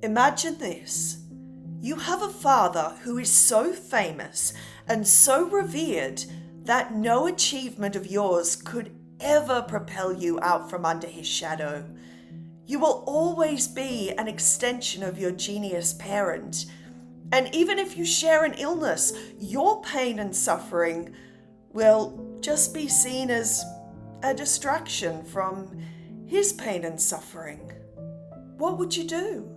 Imagine this. You have a father who is so famous and so revered that no achievement of yours could ever propel you out from under his shadow. You will always be an extension of your genius parent. And even if you share an illness, your pain and suffering will just be seen as a distraction from his pain and suffering. What would you do?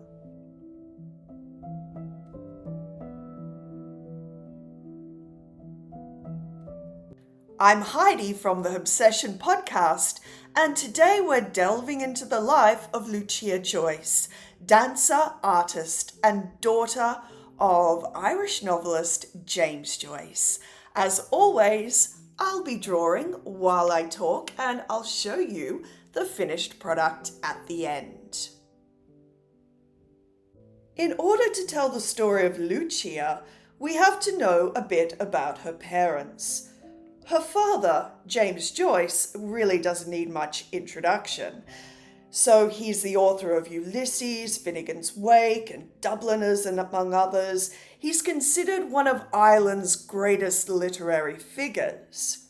I'm Heidi from the Obsession Podcast, and today we're delving into the life of Lucia Joyce, dancer, artist, and daughter of Irish novelist James Joyce. As always, I'll be drawing while I talk, and I'll show you the finished product at the end. In order to tell the story of Lucia, we have to know a bit about her parents. Her father, James Joyce, really doesn't need much introduction. So he's the author of Ulysses, Finnegan's Wake, and Dubliners, and among others. He's considered one of Ireland's greatest literary figures.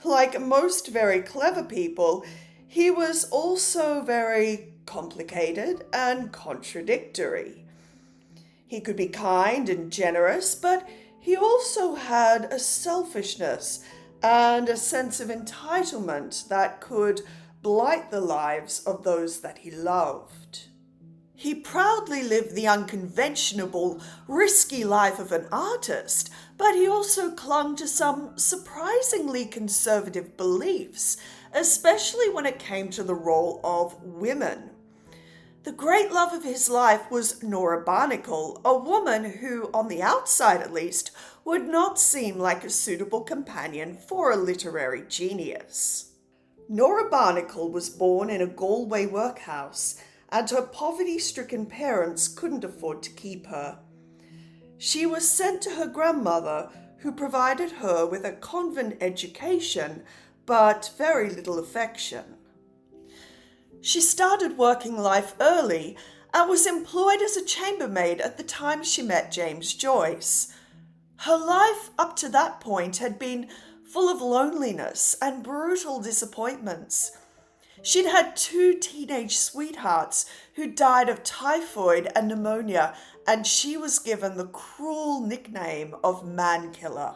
Like most very clever people, he was also very complicated and contradictory. He could be kind and generous, but he also had a selfishness and a sense of entitlement that could blight the lives of those that he loved. He proudly lived the unconventional, risky life of an artist, but he also clung to some surprisingly conservative beliefs, especially when it came to the role of women. The great love of his life was Nora Barnacle, a woman who, on the outside at least, would not seem like a suitable companion for a literary genius. Nora Barnacle was born in a Galway workhouse, and her poverty-stricken parents couldn't afford to keep her. She was sent to her grandmother, who provided her with a convent education, but very little affection. She started working life early and was employed as a chambermaid at the time she met James Joyce. Her life up to that point had been full of loneliness and brutal disappointments. She'd had 2 teenage sweethearts who died of typhoid and pneumonia, and she was given the cruel nickname of Man Killer.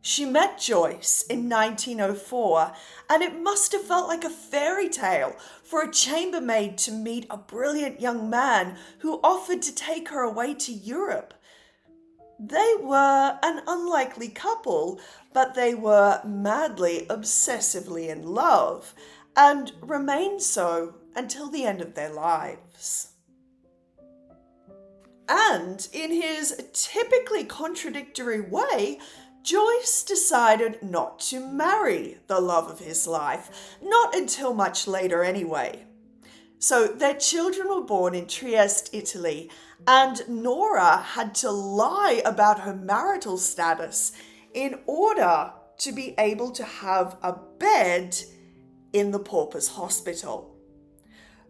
She met Joyce in 1904, and it must have felt like a fairy tale for a chambermaid to meet a brilliant young man who offered to take her away to Europe. They were an unlikely couple, but they were madly, obsessively in love, and remained so until the end of their lives. And in his typically contradictory way, Joyce decided not to marry the love of his life, not until much later anyway. So their children were born in Trieste, Italy, and Nora had to lie about her marital status in order to be able to have a bed in the Paupers' Hospital.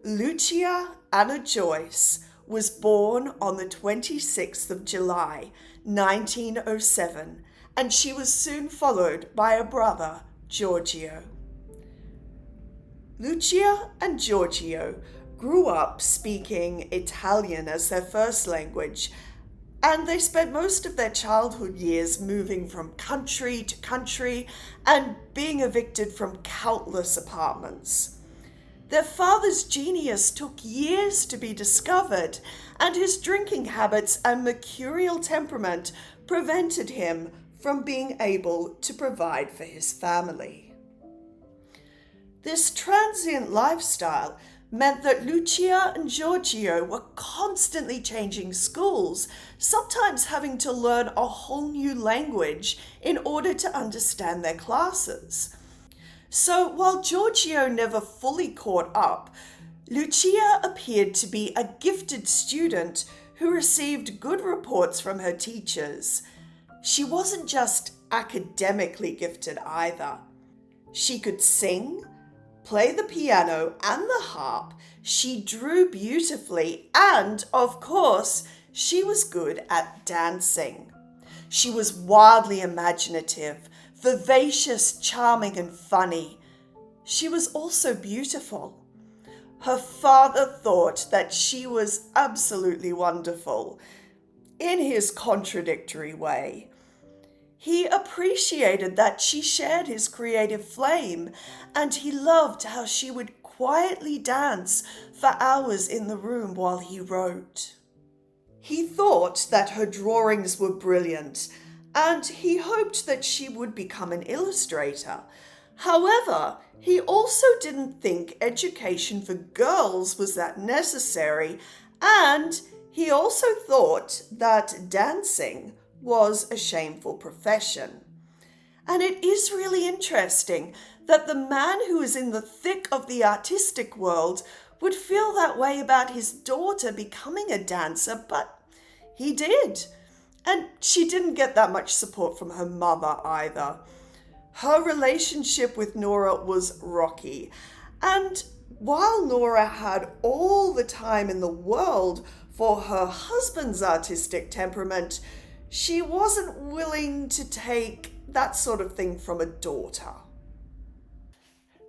Lucia Anna Joyce was born on the 26th of July, 1907, and she was soon followed by a brother, Giorgio. Lucia and Giorgio grew up speaking Italian as their first language, and they spent most of their childhood years moving from country to country and being evicted from countless apartments. Their father's genius took years to be discovered, and his drinking habits and mercurial temperament prevented him from being able to provide for his family. This transient lifestyle meant that Lucia and Giorgio were constantly changing schools, sometimes having to learn a whole new language in order to understand their classes. So while Giorgio never fully caught up, Lucia appeared to be a gifted student who received good reports from her teachers. She wasn't just academically gifted either. She could sing, play the piano and the harp. She drew beautifully, and, of course, she was good at dancing. She was wildly imaginative, vivacious, charming, and funny. She was also beautiful. Her father thought that she was absolutely wonderful, in his contradictory way. He appreciated that she shared his creative flame, and he loved how she would quietly dance for hours in the room while he wrote. He thought that her drawings were brilliant, and he hoped that she would become an illustrator. However, he also didn't think education for girls was that necessary, and he also thought that dancing was a shameful profession. And it is really interesting that the man who is in the thick of the artistic world would feel that way about his daughter becoming a dancer, but he did. And she didn't get that much support from her mother either. Her relationship with Nora was rocky. And while Nora had all the time in the world for her husband's artistic temperament, she wasn't willing to take that sort of thing from a daughter.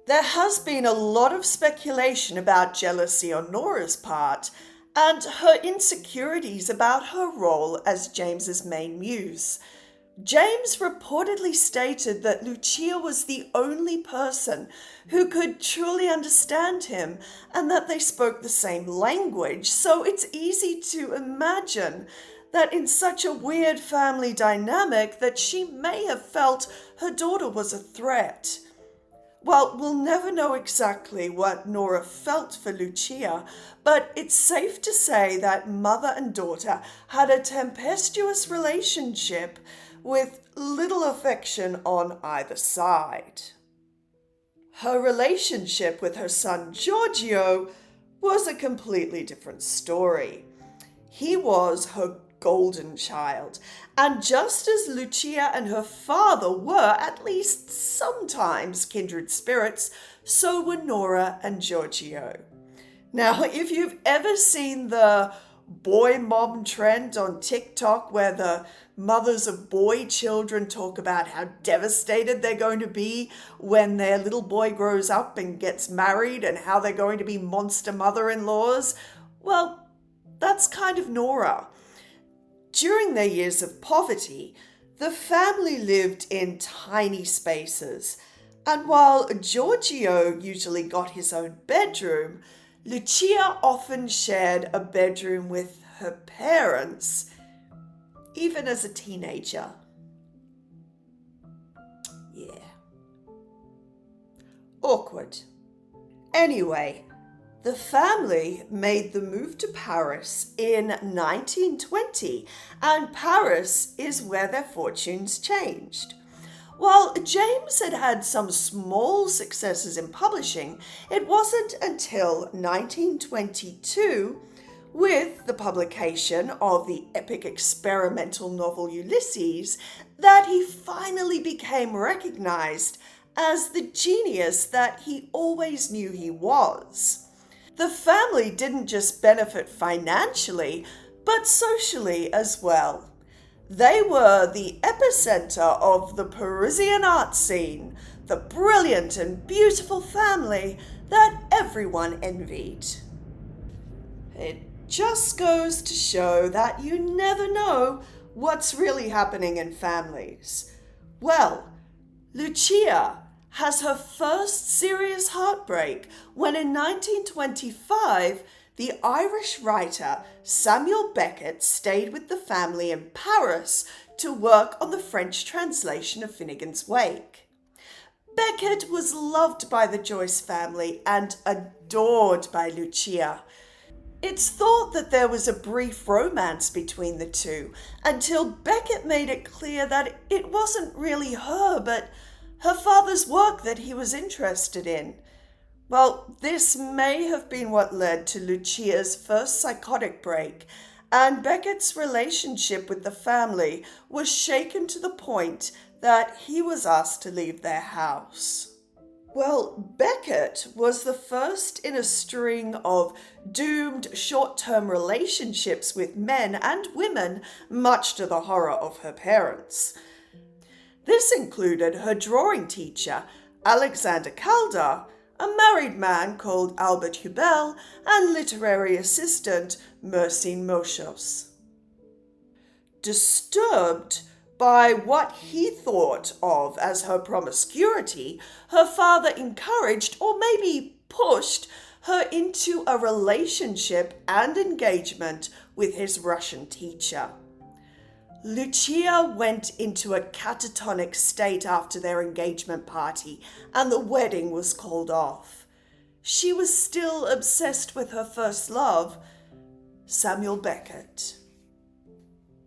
There has been a lot of speculation about jealousy on Nora's part and her insecurities about her role as James's main muse. James reportedly stated that Lucia was the only person who could truly understand him and that they spoke the same language, so it's easy to imagine that in such a weird family dynamic that she may have felt her daughter was a threat. Well, we'll never know exactly what Nora felt for Lucia, but it's safe to say that mother and daughter had a tempestuous relationship with little affection on either side. Her relationship with her son Giorgio was a completely different story. He was her golden child, and just as Lucia and her father were at least sometimes kindred spirits, so were Nora and Giorgio. Now, if you've ever seen the boy mom trend on TikTok where the mothers of boy children talk about how devastated they're going to be when their little boy grows up and gets married and how they're going to be monster mother-in-laws, well, that's kind of Nora. During their years of poverty, the family lived in tiny spaces, and while Giorgio usually got his own bedroom, Lucia often shared a bedroom with her parents, even as a teenager. Yeah. Awkward. Anyway, the family made the move to Paris in 1920, and Paris is where their fortunes changed. While James had had some small successes in publishing, it wasn't until 1922, with the publication of the epic experimental novel Ulysses, that he finally became recognized as the genius that he always knew he was. The family didn't just benefit financially, but socially as well. They were the epicenter of the Parisian art scene, the brilliant and beautiful family that everyone envied. It just goes to show that you never know what's really happening in families. Well, Lucia has her first serious heartbreak when in 1925, the Irish writer Samuel Beckett stayed with the family in Paris to work on the French translation of Finnegan's Wake. Beckett was loved by the Joyce family and adored by Lucia. It's thought that there was a brief romance between the two until Beckett made it clear that it wasn't really her, but her father's work that he was interested in. Well, this may have been what led to Lucia's first psychotic break, and Beckett's relationship with the family was shaken to the point that he was asked to leave their house. Well, Beckett was the first in a string of doomed short-term relationships with men and women, much to the horror of her parents. This included her drawing teacher, Alexander Calder, a married man called Albert Hubel, and literary assistant Mercine Moschos. Disturbed by what he thought of as her promiscuity, her father encouraged, or maybe pushed, her into a relationship and engagement with his Russian teacher. Lucia went into a catatonic state after their engagement party, and the wedding was called off. She was still obsessed with her first love, Samuel Beckett.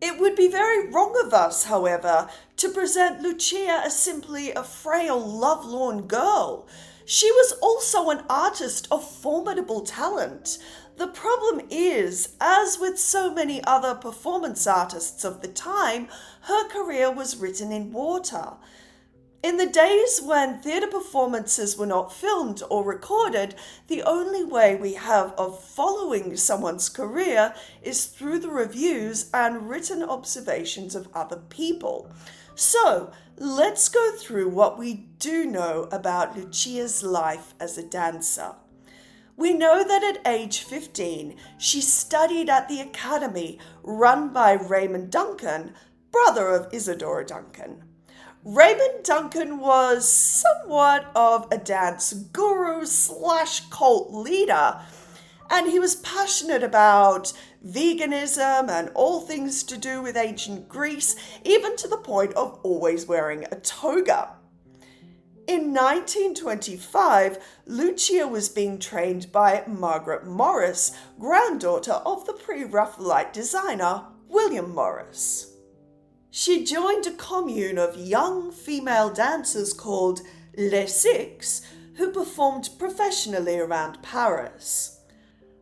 It would be very wrong of us, however, to present Lucia as simply a frail, lovelorn girl. She was also an artist of formidable talent. The problem is, as with so many other performance artists of the time, her career was written in water. In the days when theatre performances were not filmed or recorded, the only way we have of following someone's career is through the reviews and written observations of other people. So, let's go through what we do know about Lucia's life as a dancer. We know that at age 15, she studied at the academy run by Raymond Duncan, brother of Isadora Duncan. Raymond Duncan was somewhat of a dance guru / cult leader, and he was passionate about veganism and all things to do with ancient Greece, even to the point of always wearing a toga. In 1925, Lucia was being trained by Margaret Morris, granddaughter of the pre-Raphaelite designer William Morris. She joined a commune of young female dancers called Les Six, who performed professionally around Paris.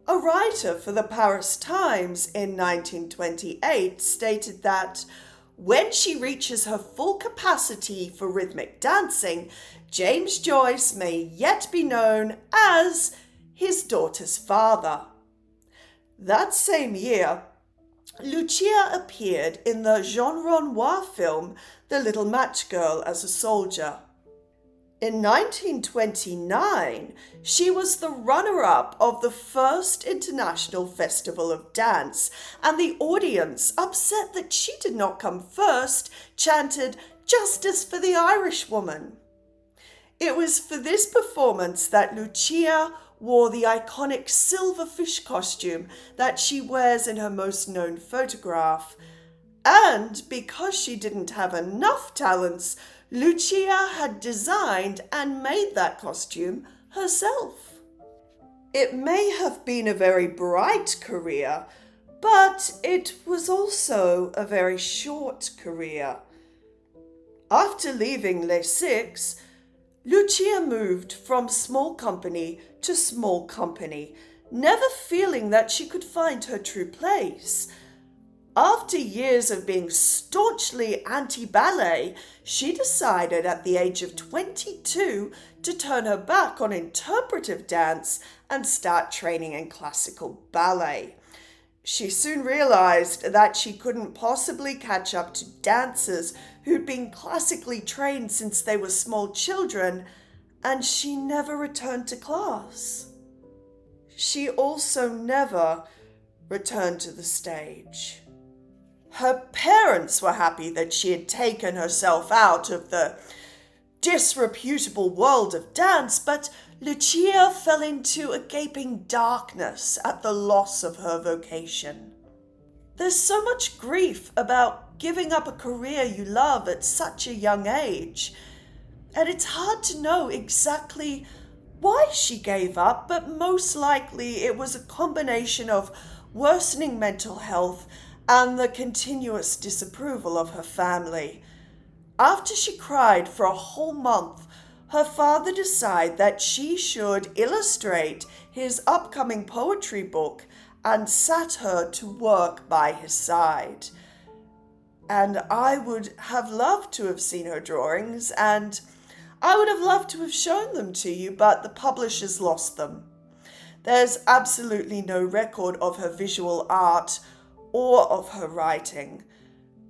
A writer for the Paris Times in 1928 stated that when she reaches her full capacity for rhythmic dancing, James Joyce may yet be known as his daughter's father. That same year, Lucia appeared in the Jean Renoir film The Little Match Girl as a soldier. In 1929, she was the runner-up of the first International Festival of Dance, and the audience, upset that she did not come first, chanted, "Justice for the Irish woman." It was for this performance that Lucia wore the iconic silver fish costume that she wears in her most known photograph. And because she didn't have enough talents, Lucia had designed and made that costume herself. It may have been a very bright career, but it was also a very short career. After leaving Les Six, Lucia moved from small company to small company, never feeling that she could find her true place. After years of being staunchly anti-ballet, she decided at the age of 22 to turn her back on interpretive dance and start training in classical ballet. She soon realized that she couldn't possibly catch up to dancers who'd been classically trained since they were small children, and she never returned to class. She also never returned to the stage. Her parents were happy that she had taken herself out of the disreputable world of dance, but Lucia fell into a gaping darkness at the loss of her vocation. There's so much grief about giving up a career you love at such a young age, and it's hard to know exactly why she gave up, but most likely it was a combination of worsening mental health and the continuous disapproval of her family. After she cried for a whole month, her father decided that she should illustrate his upcoming poetry book and sat her to work by his side. And I would have loved to have seen her drawings, and I would have loved to have shown them to you, but the publishers lost them. There's absolutely no record of her visual art or of her writing.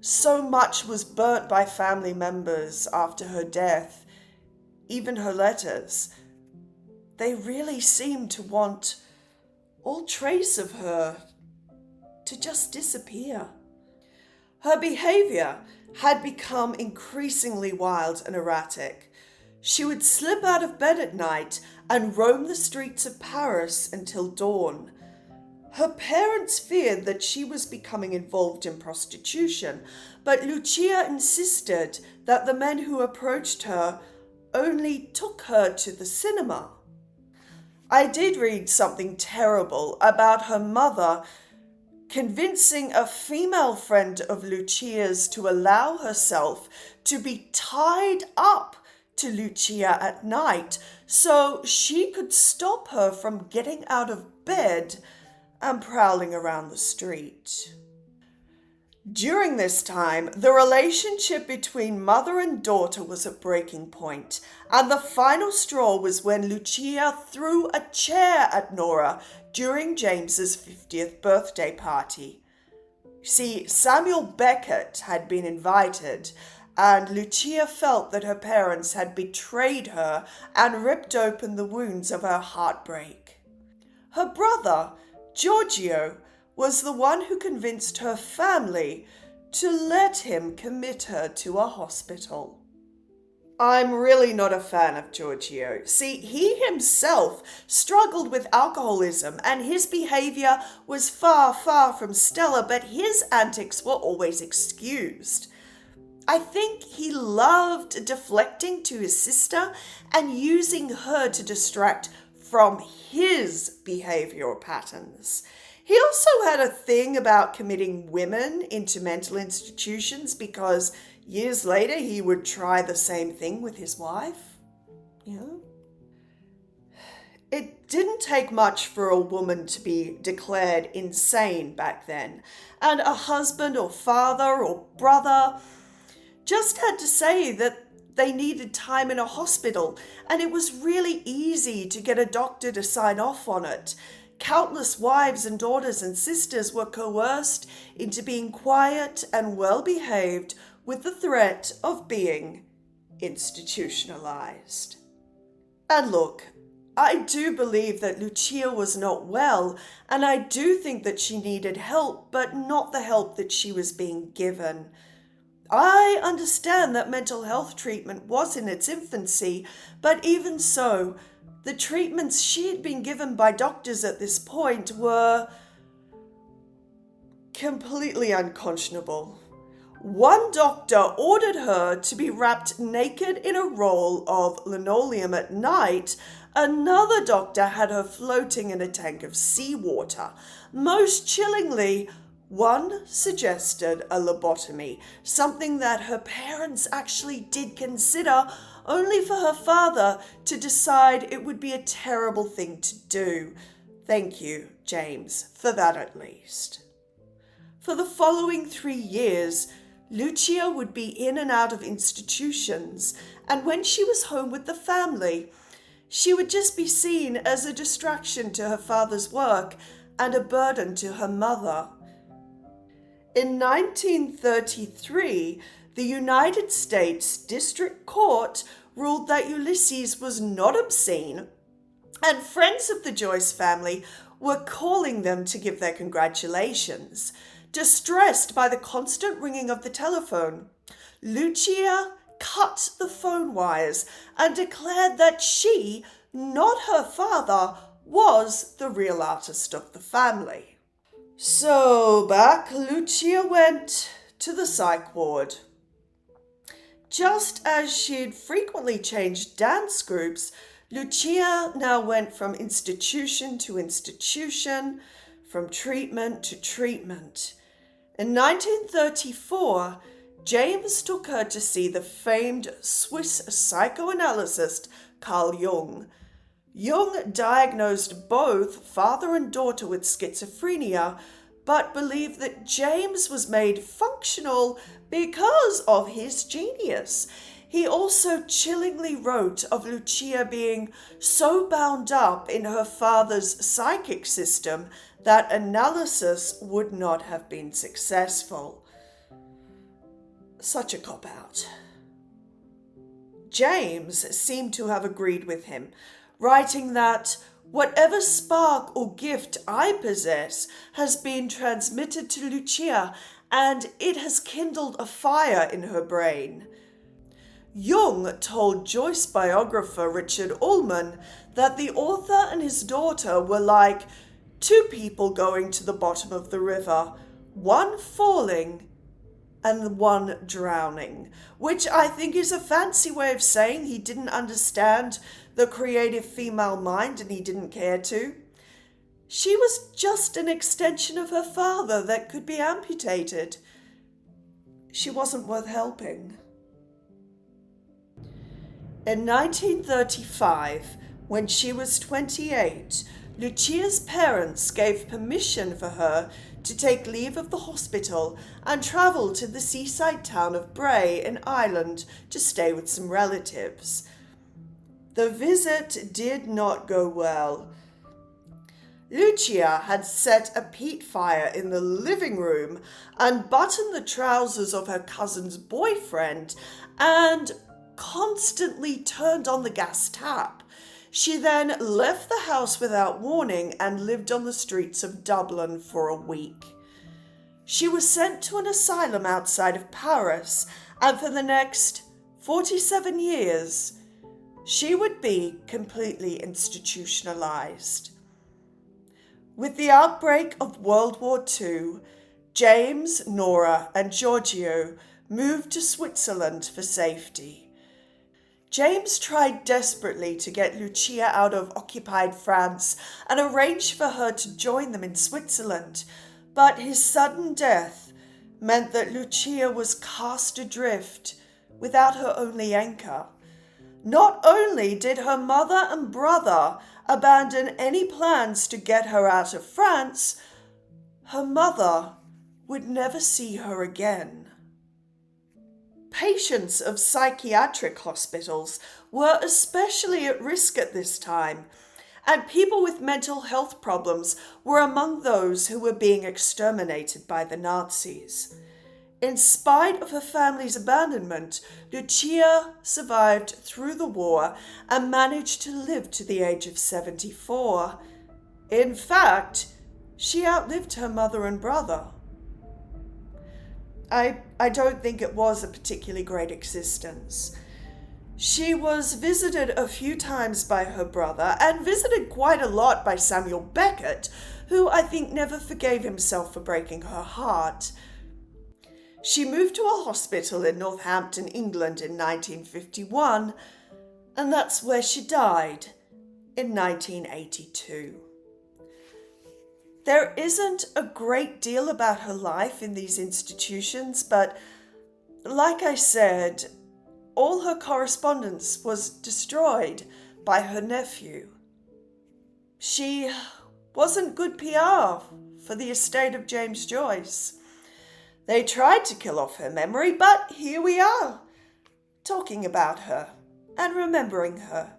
So much was burnt by family members after her death, even her letters. They really seemed to want all trace of her to just disappear. Her behavior had become increasingly wild and erratic. She would slip out of bed at night and roam the streets of Paris until dawn. Her parents feared that she was becoming involved in prostitution, but Lucia insisted that the men who approached her only took her to the cinema. I did read something terrible about her mother convincing a female friend of Lucia's to allow herself to be tied up to Lucia at night so she could stop her from getting out of bed and prowling around the street. During this time, the relationship between mother and daughter was at breaking point, and the final straw was when Lucia threw a chair at Nora during James's 50th birthday party. See, Samuel Beckett had been invited, and Lucia felt that her parents had betrayed her and ripped open the wounds of her heartbreak. Her brother, Giorgio, was the one who convinced her family to let him commit her to a hospital. I'm really not a fan of Giorgio. See, he himself struggled with alcoholism and his behavior was far, far from stellar, but his antics were always excused. I think he loved deflecting to his sister and using her to distract from his behavioral patterns. He also had a thing about committing women into mental institutions because years later he would try the same thing with his wife. It didn't take much for a woman to be declared insane back then, and a husband or father or brother just had to say that they needed time in a hospital, and it was really easy to get a doctor to sign off on it. Countless wives and daughters and sisters were coerced into being quiet and well-behaved with the threat of being institutionalized. And look, I do believe that Lucia was not well, and I do think that she needed help, but not the help that she was being given. I understand that mental health treatment was in its infancy, but even so, the treatments she had been given by doctors at this point were completely unconscionable. One doctor ordered her to be wrapped naked in a roll of linoleum at night. Another doctor had her floating in a tank of seawater. Most chillingly, one suggested a lobotomy, something that her parents actually did consider, only for her father to decide it would be a terrible thing to do. Thank you, James, for that at least. For the following 3 years, Lucia would be in and out of institutions, and when she was home with the family, she would just be seen as a distraction to her father's work and a burden to her mother. In 1933, the United States District Court ruled that Ulysses was not obscene, and friends of the Joyce family were calling them to give their congratulations. Distressed by the constant ringing of the telephone, Lucia cut the phone wires and declared that she, not her father, was the real artist of the family. So back Lucia went to the psych ward. Just as she'd frequently changed dance groups, Lucia now went from institution to institution, from treatment to treatment. In 1934, James took her to see the famed Swiss psychoanalyst Carl Jung. Jung diagnosed both father and daughter with schizophrenia, but believed that James was made functional because of his genius. He also chillingly wrote of Lucia being so bound up in her father's psychic system that analysis would not have been successful. Such a cop-out. James seemed to have agreed with him, writing that whatever spark or gift I possess has been transmitted to Lucia, and it has kindled a fire in her brain. Jung told Joyce biographer Richard Ullman that the author and his daughter were like two people going to the bottom of the river, one falling and one drowning, which I think is a fancy way of saying he didn't understand the creative female mind and he didn't care to. She was just an extension of her father that could be amputated. She wasn't worth helping. In 1935, when she was 28, Lucia's parents gave permission for her to take leave of the hospital and travel to the seaside town of Bray in Ireland to stay with some relatives. The visit did not go well. Lucia had set a peat fire in the living room, unbuttoned the trousers of her cousin's boyfriend, and constantly turned on the gas tap. She then left the house without warning and lived on the streets of Dublin for a week. She was sent to an asylum outside of Paris, and for the next 47 years, she would be completely institutionalized. With the outbreak of World War II, James, Nora, and Giorgio moved to Switzerland for safety. James tried desperately to get Lucia out of occupied France and arranged for her to join them in Switzerland, but his sudden death meant that Lucia was cast adrift without her only anchor. Not only did her mother and brother abandon any plans to get her out of France, her mother would never see her again. Patients of psychiatric hospitals were especially at risk at this time, and people with mental health problems were among those who were being exterminated by the Nazis. In spite of her family's abandonment, Lucia survived through the war and managed to live to the age of 74. In fact, she outlived her mother and brother. I don't think it was a particularly great existence. She was visited a few times by her brother and visited quite a lot by Samuel Beckett, who I think never forgave himself for breaking her heart. She moved to a hospital in Northampton, England in 1951, and that's where she died in 1982. There isn't a great deal about her life in these institutions, but like I said, all her correspondence was destroyed by her nephew. She wasn't good PR for the estate of James Joyce. They tried to kill off her memory, but here we are, talking about her and remembering her.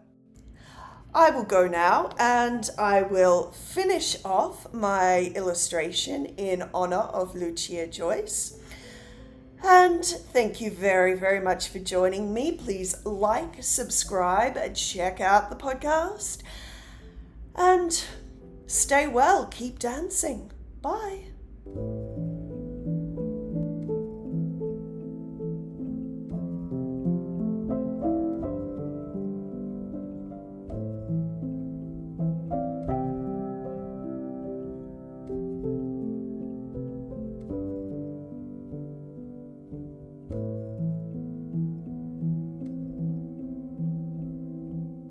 I will go now and I will finish off my illustration in honor of Lucia Joyce. And thank you very, very much for joining me. Please like, subscribe, and check out the podcast. And stay well, keep dancing. Bye.